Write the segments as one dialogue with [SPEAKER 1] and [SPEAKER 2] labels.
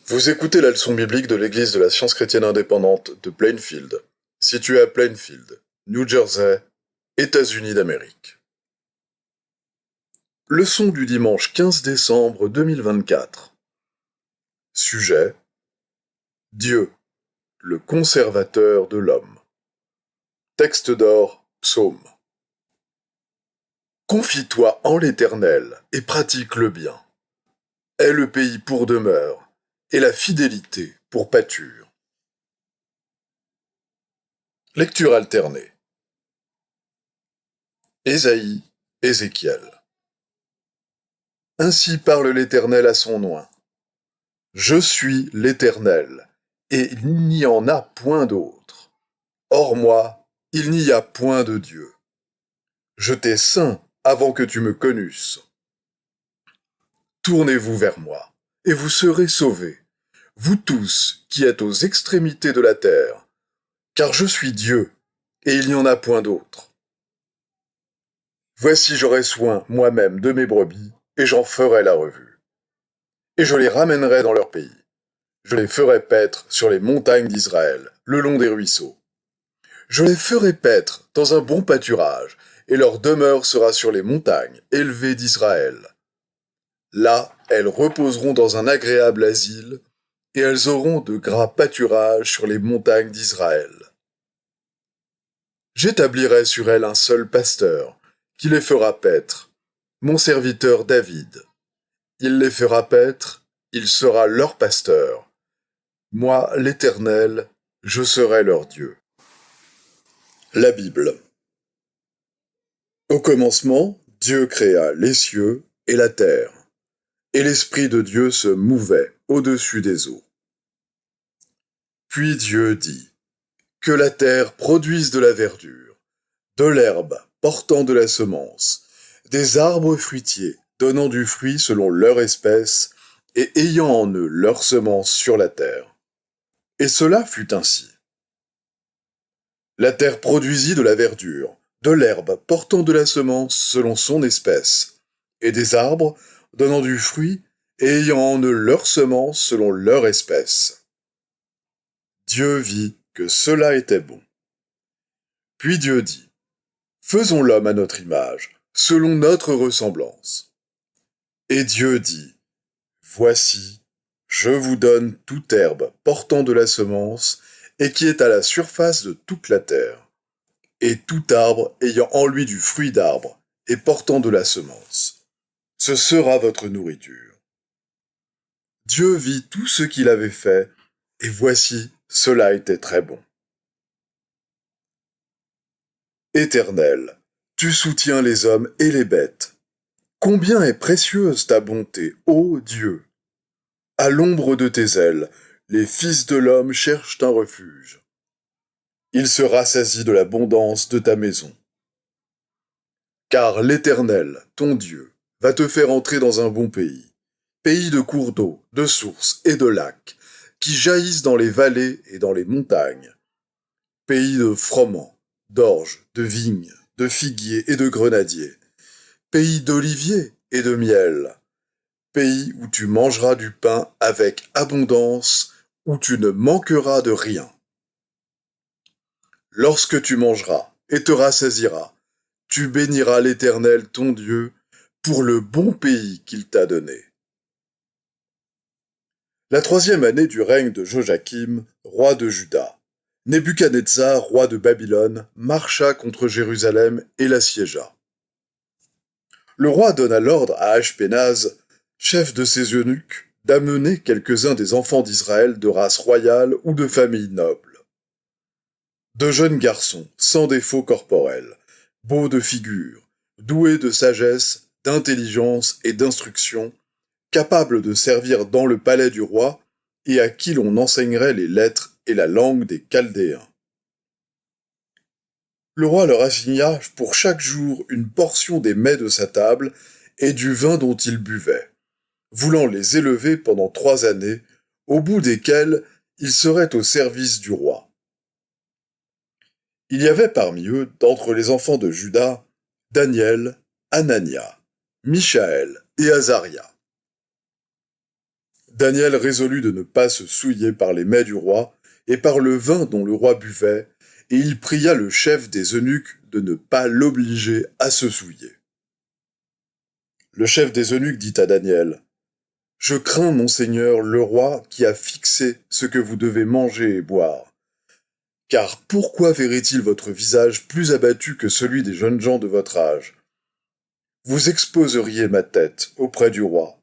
[SPEAKER 1] Vous écoutez la leçon biblique de l'Église de la Science chrétienne indépendante de Plainfield, située à Plainfield, New Jersey, États-Unis d'Amérique. Leçon du dimanche 15 décembre 2024. Sujet: Dieu, le conservateur de l'homme. Texte d'or, psaume. Confie-toi en l'Éternel et pratique le bien. Aie le pays pour demeure et la fidélité pour pâture. Lecture alternée. Ésaïe, Ézéchiel. Ainsi parle l'Éternel à son oint. Je suis l'Éternel, et il n'y en a point d'autre. Hors moi, il n'y a point de Dieu. Je t'ai saint avant que tu me connusses. Tournez-vous vers moi, et vous serez sauvés, vous tous qui êtes aux extrémités de la terre, car je suis Dieu, et il n'y en a point d'autre. Voici j'aurai soin moi-même de mes brebis, et j'en ferai la revue. Et je les ramènerai dans leur pays. Je les ferai paître sur les montagnes d'Israël, le long des ruisseaux. Je les ferai paître dans un bon pâturage, et leur demeure sera sur les montagnes élevées d'Israël. Là, elles reposeront dans un agréable asile, et elles auront de gras pâturages sur les montagnes d'Israël. J'établirai sur elles un seul pasteur, qui les fera paître, mon serviteur David. Il les fera paître, il sera leur pasteur. Moi, l'Éternel, je serai leur Dieu. La Bible. Au commencement, Dieu créa les cieux et la terre, et l'Esprit de Dieu se mouvait au-dessus des eaux. Puis Dieu dit, que la terre produise de la verdure, de l'herbe portant de la semence, des arbres fruitiers donnant du fruit selon leur espèce, et ayant en eux leur semence sur la terre. Et cela fut ainsi. La terre produisit de la verdure, de l'herbe portant de la semence selon son espèce, et des arbres donnant du fruit et ayant en eux leur semence selon leur espèce. Dieu vit que cela était bon. Puis Dieu dit, faisons l'homme à notre image, selon notre ressemblance. Et Dieu dit, voici, je vous donne toute herbe portant de la semence et qui est à la surface de toute la terre, et tout arbre ayant en lui du fruit d'arbre et portant de la semence. Ce sera votre nourriture. Dieu vit tout ce qu'il avait fait, et voici, cela était très bon. Éternel, tu soutiens les hommes et les bêtes. Combien est précieuse ta bonté, ô Dieu! À l'ombre de tes ailes, les fils de l'homme cherchent un refuge. Ils se rassasient de l'abondance de ta maison. Car l'Éternel, ton Dieu, va te faire entrer dans un bon pays, pays de cours d'eau, de sources et de lacs, qui jaillissent dans les vallées et dans les montagnes, pays de froment, d'orge, de vignes, de figuiers et de grenadiers, pays d'oliviers et de miel, pays où tu mangeras du pain avec abondance, où tu ne manqueras de rien. Lorsque tu mangeras et te rassasiras, tu béniras l'Éternel ton Dieu pour le bon pays qu'il t'a donné. La 3e année du règne de Joachim, roi de Juda, Nebuchadnezzar, roi de Babylone, marcha contre Jérusalem et l'assiégea. Le roi donna l'ordre à Ashpénaz, chef de ses eunuques, d'amener quelques-uns des enfants d'Israël de race royale ou de famille noble. De jeunes garçons, sans défaut corporel, beaux de figure, doués de sagesse, d'intelligence et d'instruction, capables de servir dans le palais du roi et à qui l'on enseignerait les lettres et la langue des Chaldéens. Le roi leur assigna pour chaque jour une portion des mets de sa table et du vin dont ils buvaient, voulant les élever pendant 3 années, au bout desquelles ils seraient au service du roi. Il y avait parmi eux, d'entre les enfants de Juda, Daniel, Anania, Michaël et Azaria. Daniel résolut de ne pas se souiller par les mets du roi et par le vin dont le roi buvait, et il pria le chef des eunuques de ne pas l'obliger à se souiller. Le chef des eunuques dit à Daniel, « Je crains, mon seigneur, le roi qui a fixé ce que vous devez manger et boire. Car pourquoi verrait-il votre visage plus abattu que celui des jeunes gens de votre âge? Vous exposeriez ma tête auprès du roi. »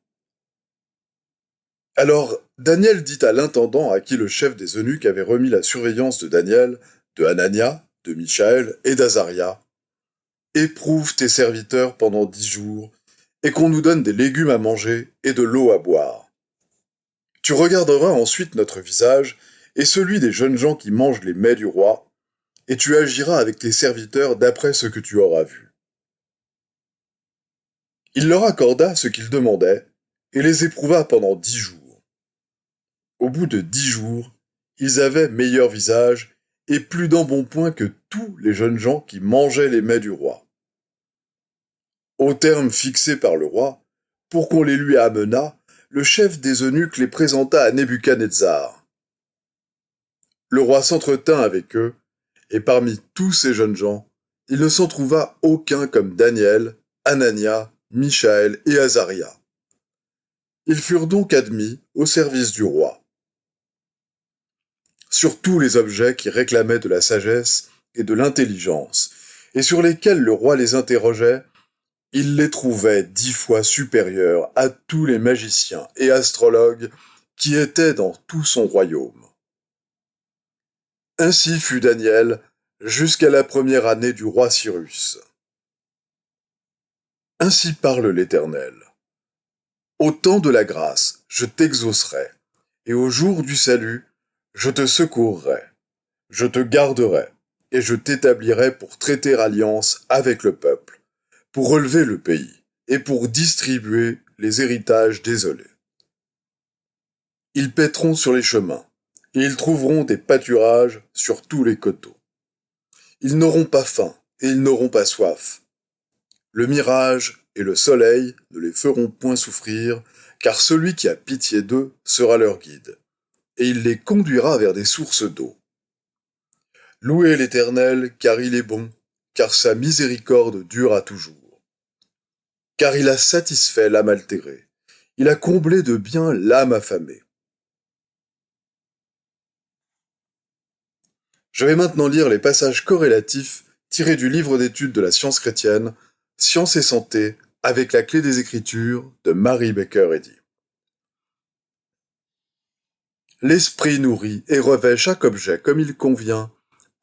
[SPEAKER 1] Alors Daniel dit à l'intendant à qui le chef des eunuques avait remis la surveillance de Daniel, de Hanania, de Michaël et d'Azaria, « Éprouve tes serviteurs pendant 10 jours, et qu'on nous donne des légumes à manger et de l'eau à boire. Tu regarderas ensuite notre visage et celui des jeunes gens qui mangent les mets du roi, et tu agiras avec tes serviteurs d'après ce que tu auras vu. » Il leur accorda ce qu'ils demandaient, et les éprouva pendant 10 jours. Au bout de 10 jours, ils avaient meilleur visage et plus d'embonpoint que tous les jeunes gens qui mangeaient les mets du roi. Au terme fixé par le roi, pour qu'on les lui amenât, le chef des eunuques les présenta à Nebuchadnezzar. Le roi s'entretint avec eux, et parmi tous ces jeunes gens, il ne s'en trouva aucun comme Daniel, Hanania, Michaël et Azaria. Ils furent donc admis au service du roi. Sur tous les objets qui réclamaient de la sagesse et de l'intelligence, et sur lesquels le roi les interrogeait, il les trouvait 10 fois supérieurs à tous les magiciens et astrologues qui étaient dans tout son royaume. Ainsi fut Daniel jusqu'à la première année du roi Cyrus. Ainsi parle l'Éternel. Au temps de la grâce, je t'exaucerai, et au jour du salut, je te secourrai, je te garderai, et je t'établirai pour traiter alliance avec le peuple, pour relever le pays, et pour distribuer les héritages désolés. Ils paîtront sur les chemins, et ils trouveront des pâturages sur tous les coteaux. Ils n'auront pas faim, et ils n'auront pas soif. Le mirage et le soleil ne les feront point souffrir, car celui qui a pitié d'eux sera leur guide, et il les conduira vers des sources d'eau. Louez l'Éternel, car il est bon, car sa miséricorde dure à toujours. Car il a satisfait l'âme altérée, il a comblé de bien l'âme affamée. Je vais maintenant lire les passages corrélatifs tirés du livre d'études de la science chrétienne, Science et santé, avec la clé des Écritures de Mary Baker Eddy. L'esprit nourrit et revêt chaque objet comme il convient,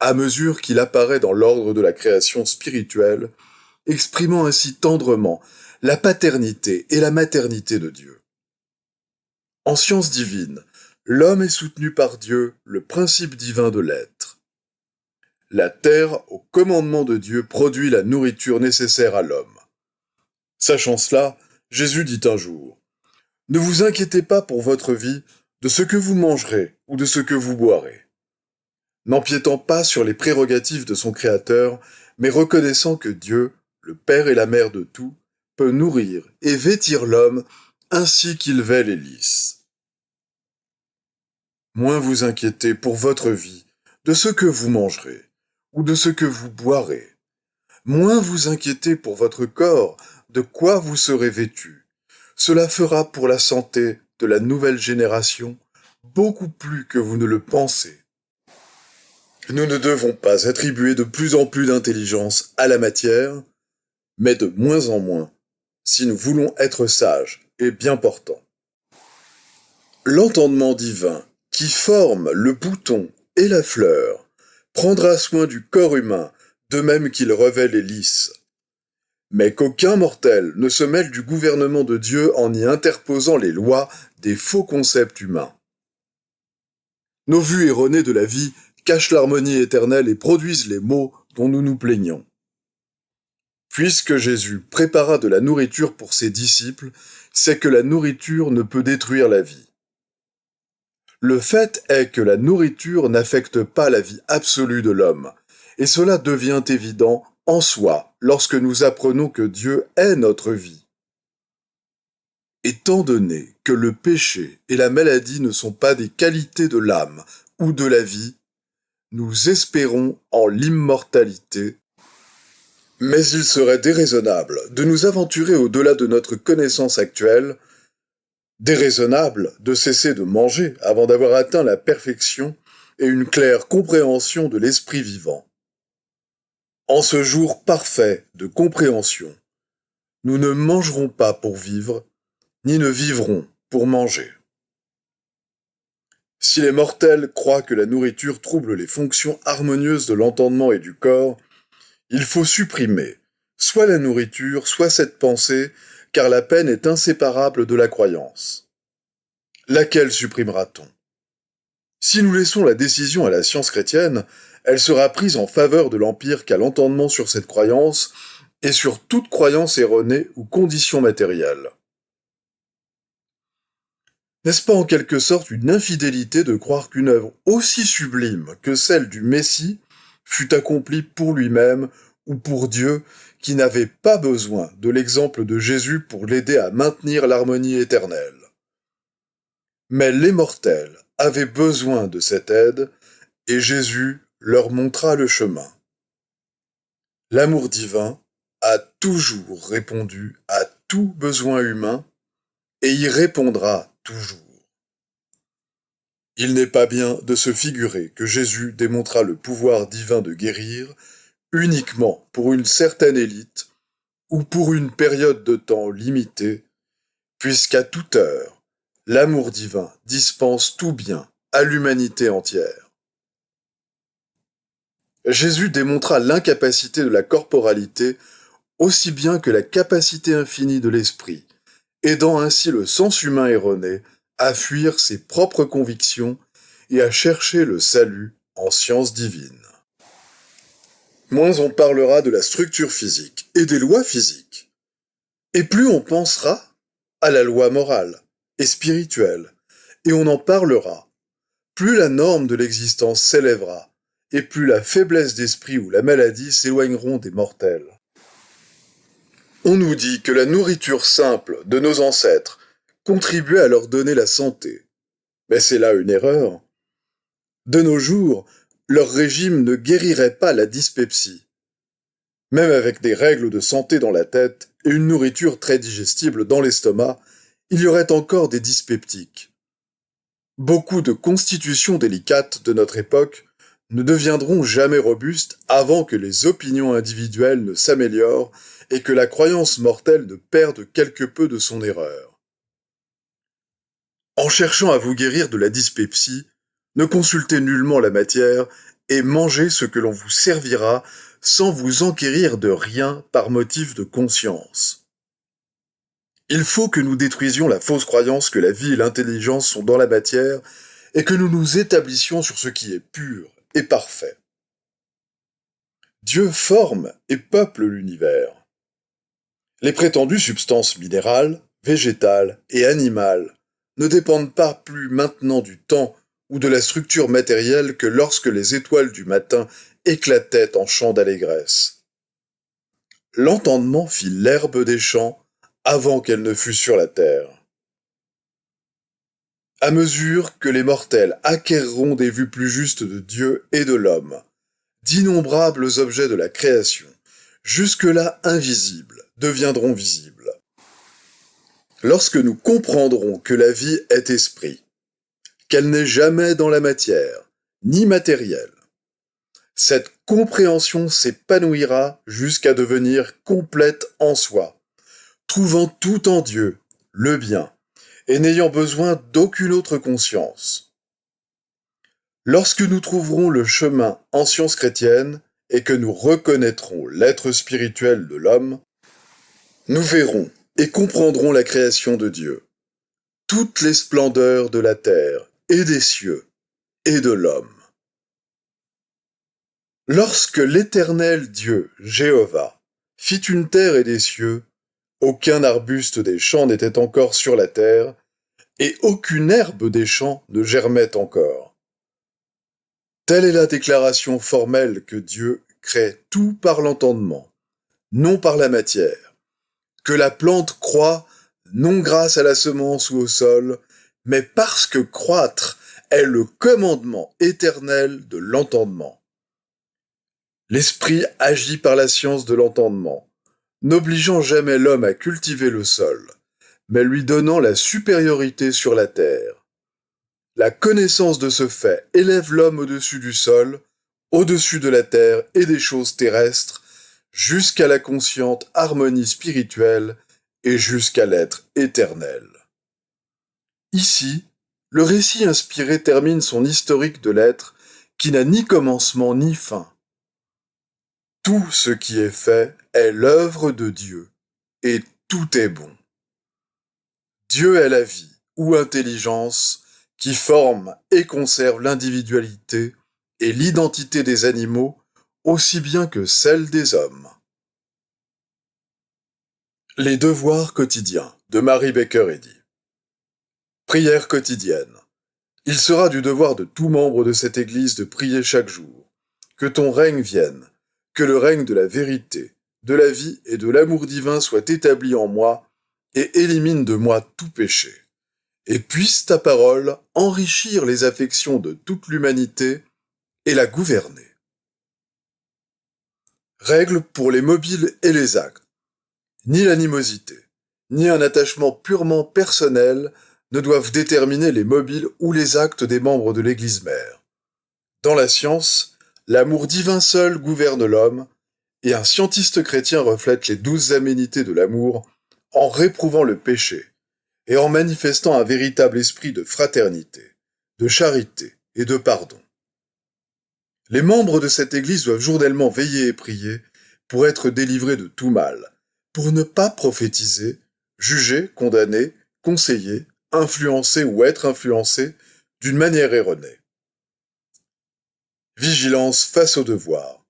[SPEAKER 1] à mesure qu'il apparaît dans l'ordre de la création spirituelle, exprimant ainsi tendrement la paternité et la maternité de Dieu. En science divine, l'homme est soutenu par Dieu, le principe divin de l'être. La terre, au commandement de Dieu, produit la nourriture nécessaire à l'homme. Sachant cela, Jésus dit un jour, « Ne vous inquiétez pas pour votre vie, de ce que vous mangerez ou de ce que vous boirez. » N'empiétant pas sur les prérogatives de son Créateur, mais reconnaissant que Dieu, le Père et la Mère de tout, peut nourrir et vêtir l'homme ainsi qu'il vêt les lys. Moins vous inquiétez pour votre vie de ce que vous mangerez ou de ce que vous boirez. Moins vous inquiétez pour votre corps de quoi vous serez vêtu. Cela fera pour la santé de la nouvelle génération beaucoup plus que vous ne le pensez. Nous ne devons pas attribuer de plus en plus d'intelligence à la matière, mais de moins en moins, si nous voulons être sages et bien portants. L'entendement divin, qui forme le bouton et la fleur, prendra soin du corps humain, de même qu'il revêt les lys. Mais qu'aucun mortel ne se mêle du gouvernement de Dieu en y interposant les lois des faux concepts humains. Nos vues erronées de la vie cachent l'harmonie éternelle et produisent les maux dont nous nous plaignons. Puisque Jésus prépara de la nourriture pour ses disciples, c'est que la nourriture ne peut détruire la vie. Le fait est que la nourriture n'affecte pas la vie absolue de l'homme, et cela devient évident en soi lorsque nous apprenons que Dieu est notre vie. Étant donné que le péché et la maladie ne sont pas des qualités de l'âme ou de la vie, nous espérons en l'immortalité, mais il serait déraisonnable de nous aventurer au-delà de notre connaissance actuelle, déraisonnable de cesser de manger avant d'avoir atteint la perfection et une claire compréhension de l'esprit vivant. En ce jour parfait de compréhension, nous ne mangerons pas pour vivre, ni ne vivrons pour manger. Si les mortels croient que la nourriture trouble les fonctions harmonieuses de l'entendement et du corps, il faut supprimer soit la nourriture, soit cette pensée, car la peine est inséparable de la croyance. Laquelle supprimera-t-on? Si nous laissons la décision à la science chrétienne, elle sera prise en faveur de l'Empire qu'à l'entendement sur cette croyance et sur toute croyance erronée ou condition matérielle. N'est-ce pas en quelque sorte une infidélité de croire qu'une œuvre aussi sublime que celle du Messie fut accomplie pour lui-même ou pour Dieu qui n'avait pas besoin de l'exemple de Jésus pour l'aider à maintenir l'harmonie éternelle? Mais les mortels avaient besoin de cette aide et Jésus leur montra le chemin. L'amour divin a toujours répondu à tout besoin humain et y répondra toujours. Il n'est pas bien de se figurer que Jésus démontra le pouvoir divin de guérir uniquement pour une certaine élite ou pour une période de temps limitée, puisqu'à toute heure, l'amour divin dispense tout bien à l'humanité entière. Jésus démontra l'incapacité de la corporalité aussi bien que la capacité infinie de l'esprit, aidant ainsi le sens humain erroné à fuir ses propres convictions et à chercher le salut en science divine. Moins on parlera de la structure physique et des lois physiques, et plus on pensera à la loi morale et spirituelle, et on en parlera, plus la norme de l'existence s'élèvera, et plus la faiblesse d'esprit ou la maladie s'éloigneront des mortels. On nous dit que la nourriture simple de nos ancêtres contribuait à leur donner la santé. Mais c'est là une erreur. De nos jours, leur régime ne guérirait pas la dyspepsie. Même avec des règles de santé dans la tête et une nourriture très digestible dans l'estomac, il y aurait encore des dyspeptiques. Beaucoup de constitutions délicates de notre époque ne deviendront jamais robustes avant que les opinions individuelles ne s'améliorent et que la croyance mortelle ne perde quelque peu de son erreur. En cherchant à vous guérir de la dyspepsie, ne consultez nullement la matière et mangez ce que l'on vous servira sans vous enquérir de rien par motif de conscience. Il faut que nous détruisions la fausse croyance que la vie et l'intelligence sont dans la matière et que nous nous établissions sur ce qui est pur et parfait. Dieu forme et peuple l'univers. Les prétendues substances minérales, végétales et animales ne dépendent pas plus maintenant du temps ou de la structure matérielle que lorsque les étoiles du matin éclataient en chants d'allégresse. L'entendement fit l'herbe des champs avant qu'elle ne fût sur la terre. À mesure que les mortels acquerront des vues plus justes de Dieu et de l'homme, d'innombrables objets de la création, jusque-là invisibles, deviendront visibles. Lorsque nous comprendrons que la vie est esprit, qu'elle n'est jamais dans la matière, ni matérielle, cette compréhension s'épanouira jusqu'à devenir complète en soi, trouvant tout en Dieu, le bien, et n'ayant besoin d'aucune autre conscience. Lorsque nous trouverons le chemin en science chrétienne et que nous reconnaîtrons l'être spirituel de l'homme, nous verrons et comprendrons la création de Dieu, toutes les splendeurs de la terre et des cieux et de l'homme. Lorsque l'Éternel Dieu, Jéhovah, fit une terre et des cieux, aucun arbuste des champs n'était encore sur la terre, et aucune herbe des champs ne germait encore. Telle est la déclaration formelle que Dieu crée tout par l'entendement, non par la matière, que la plante croît non grâce à la semence ou au sol, mais parce que croître est le commandement éternel de l'entendement. L'esprit agit par la science de l'entendement, n'obligeant jamais l'homme à cultiver le sol, mais lui donnant la supériorité sur la terre. La connaissance de ce fait élève l'homme au-dessus du sol, au-dessus de la terre et des choses terrestres, jusqu'à la consciente harmonie spirituelle et jusqu'à l'être éternel. Ici, le récit inspiré termine son historique de l'être qui n'a ni commencement ni fin. Tout ce qui est fait est l'œuvre de Dieu, et tout est bon. Dieu est la vie, ou intelligence, qui forme et conserve l'individualité et l'identité des animaux, aussi bien que celle des hommes. Les devoirs quotidiens de Mary Baker Eddy. Prière quotidienne. Il sera du devoir de tout membre de cette Église de prier chaque jour. Que ton règne vienne, que le règne de la vérité, de la vie et de l'amour divin soit établi en moi et élimine de moi tout péché. Et puisse ta parole enrichir les affections de toute l'humanité et la gouverner. Règle pour les mobiles et les actes. Ni l'animosité, ni un attachement purement personnel ne doivent déterminer les mobiles ou les actes des membres de l'Église mère. Dans la science, l'amour divin seul gouverne l'homme, et un scientiste chrétien reflète les 12 aménités de l'amour en réprouvant le péché et en manifestant un véritable esprit de fraternité, de charité et de pardon. Les membres de cette Église doivent journellement veiller et prier pour être délivrés de tout mal, pour ne pas prophétiser, juger, condamner, conseiller, influencer ou être influencé d'une manière erronée. Vigilance face au devoir.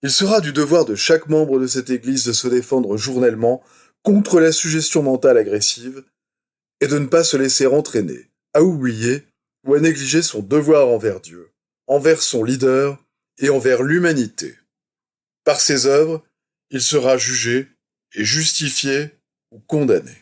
[SPEAKER 1] Il sera du devoir de chaque membre de cette Église de se défendre journellement contre la suggestion mentale agressive et de ne pas se laisser entraîner, à oublier ou à négliger son devoir envers Dieu, envers son leader et envers l'humanité. Par ses œuvres, il sera jugé et justifié ou condamné.